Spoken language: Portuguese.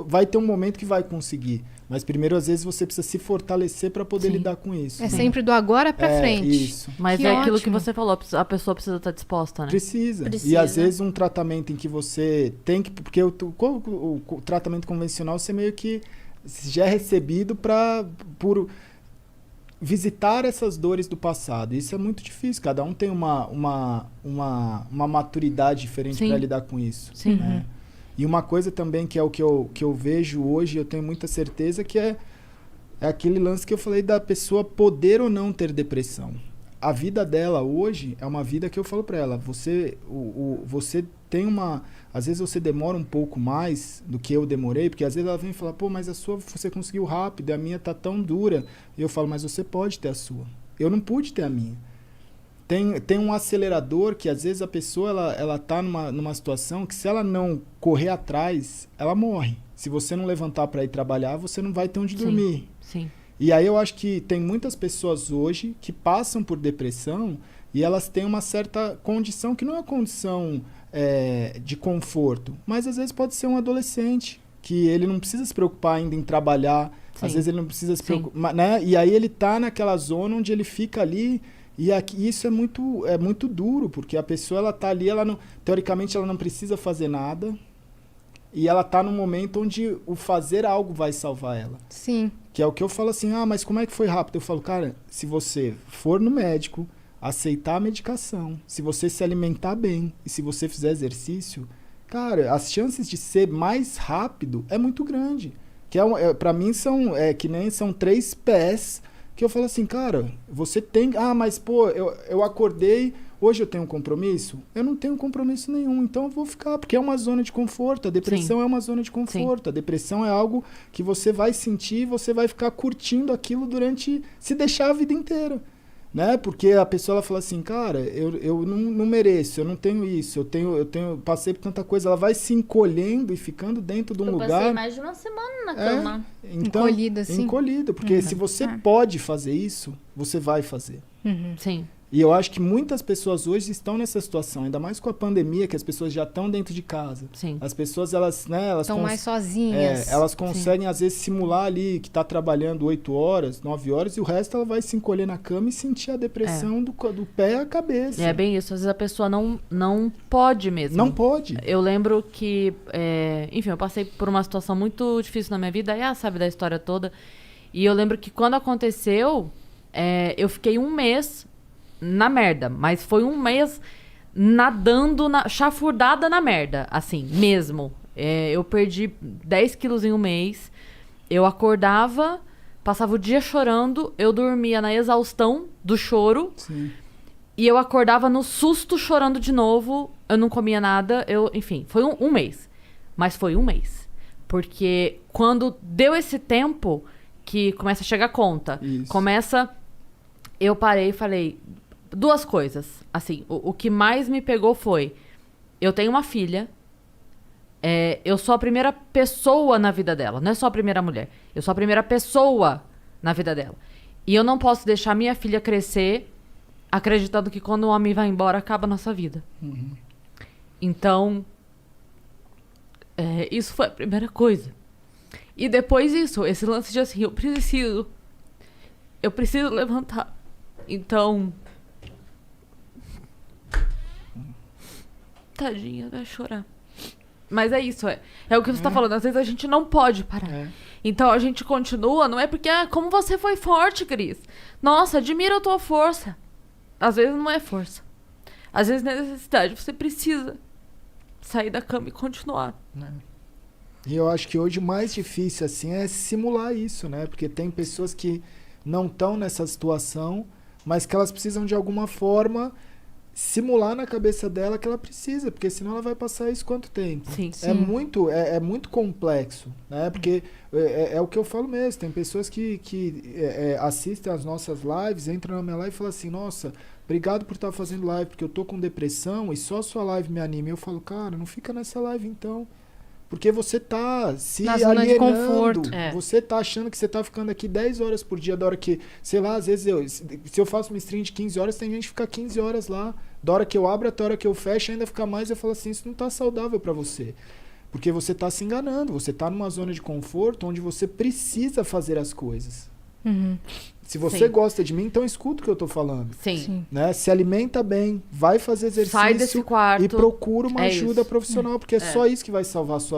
vai ter um momento que vai conseguir. Mas primeiro, às vezes, você precisa se fortalecer para poder lidar com isso. É sempre do agora para frente. Isso. Mas é aquilo que você falou, a pessoa precisa estar disposta, né? Precisa. E às vezes um tratamento em que você tem que... Porque o tratamento convencional, você meio que já é recebido por visitar essas dores do passado. Isso é muito difícil. Cada um tem uma maturidade diferente para lidar com isso. Sim. Né? E uma coisa também que é o que eu vejo hoje, eu tenho muita certeza, que é aquele lance que eu falei da pessoa poder ou não ter depressão. A vida dela hoje é uma vida que eu falo para ela, você tem uma... Às vezes você demora um pouco mais do que eu demorei, porque às vezes ela vem falar, pô, mas a sua você conseguiu rápido, a minha tá tão dura. E eu falo, mas você pode ter a sua. Eu não pude ter a minha. Tem um acelerador que às vezes a pessoa ela tá numa situação que se ela não correr atrás, ela morre. Se você não levantar para ir trabalhar, você não vai ter onde dormir. Sim. E aí eu acho que tem muitas pessoas hoje que passam por depressão e elas têm uma certa condição que não é uma condição de conforto, mas às vezes pode ser um adolescente que ele não precisa se preocupar ainda em trabalhar, às vezes ele não precisa se preocupar, né? E aí ele tá naquela zona onde ele fica ali. E aqui, isso é muito duro, porque a pessoa ela tá ali, teoricamente ela não precisa fazer nada, e ela tá num momento onde o fazer algo vai salvar ela. Sim. Que é o que eu falo assim, mas como é que foi rápido? Eu falo, cara, se você for no médico, aceitar a medicação, se você se alimentar bem, e se você fizer exercício, cara, as chances de ser mais rápido é muito grande. Que pra mim são 3 pés, que eu falo assim, cara, você tem... mas pô, eu acordei, hoje eu tenho um compromisso? Eu não tenho compromisso nenhum, então eu vou ficar, porque é uma zona de conforto, a depressão é uma zona de conforto, a depressão é algo que você vai sentir, você vai ficar curtindo aquilo se deixar a vida inteira, né? Porque a pessoa ela fala assim, cara, eu não mereço, eu não tenho isso, eu passei por tanta coisa, ela vai se encolhendo e ficando dentro de um lugar... Eu passei mais de uma semana na cama. Então, encolhida, assim. Encolhida, porque se você pode fazer isso, você vai fazer. Sim. E eu acho que muitas pessoas hoje estão nessa situação, ainda mais com a pandemia, que as pessoas já estão dentro de casa. Sim. As pessoas, elas estão mais sozinhas. Elas conseguem, às vezes, simular ali que está trabalhando 8 horas, 9 horas, e o resto ela vai se encolher na cama e sentir a depressão do pé à cabeça. É bem isso. Às vezes a pessoa não pode mesmo. Não pode. Eu lembro que, enfim, eu passei por uma situação muito difícil na minha vida, sabe da história toda. E eu lembro que quando aconteceu, eu fiquei 1 mês... na merda, mas foi 1 mês nadando, chafurdada na merda, assim, mesmo. Eu perdi 10 quilos em 1 mês, eu acordava, passava o dia chorando, eu dormia na exaustão do choro. Sim. E eu acordava no susto chorando de novo, eu não comia nada, enfim, foi um mês, mas foi 1 mês. Porque quando deu esse tempo que começa a chegar a conta, eu parei e falei... 2 coisas, assim, o que mais me pegou foi, eu tenho uma filha, eu sou a primeira pessoa na vida dela, não é só a primeira mulher, eu sou a primeira pessoa na vida dela. E eu não posso deixar minha filha crescer acreditando que quando o homem vai embora, acaba a nossa vida. Uhum. Então, isso foi a primeira coisa. E depois isso, esse lance de assim, eu preciso levantar. Então... Tadinha, vai chorar. Mas é isso, é o que você tá falando. Às vezes a gente não pode parar. Então a gente continua, não é porque... como você foi forte, Cris. Nossa, admiro a tua força. Às vezes não é força. Às vezes não é necessidade. Você precisa sair da cama e continuar. E eu acho que hoje o mais difícil, assim, é simular isso, né? Porque tem pessoas que não estão nessa situação, mas que elas precisam de alguma forma... simular na cabeça dela que ela precisa, porque senão ela vai passar isso quanto tempo? Sim. É muito complexo, né? Porque é o que eu falo mesmo, tem pessoas que assistem as nossas lives, entram na minha live e falam assim, nossa, obrigado por estar fazendo live, porque eu tô com depressão e só a sua live me anima. Eu falo, cara, não fica nessa live então. Porque você tá se alienando, você tá achando que você tá ficando aqui 10 horas por dia, da hora que, sei lá, às vezes se eu faço uma stream de 15 horas, tem gente que fica 15 horas lá, da hora que eu abro até a hora que eu fecho, ainda fica mais, eu falo assim, isso não tá saudável pra você. Porque você tá se enganando, você tá numa zona de conforto onde você precisa fazer as coisas. Se você gosta de mim, então escuta o que eu tô falando. Sim. Né? Se alimenta bem, vai fazer exercício Sai desse quarto. e procura uma ajuda profissional, porque é só isso que vai salvar a sua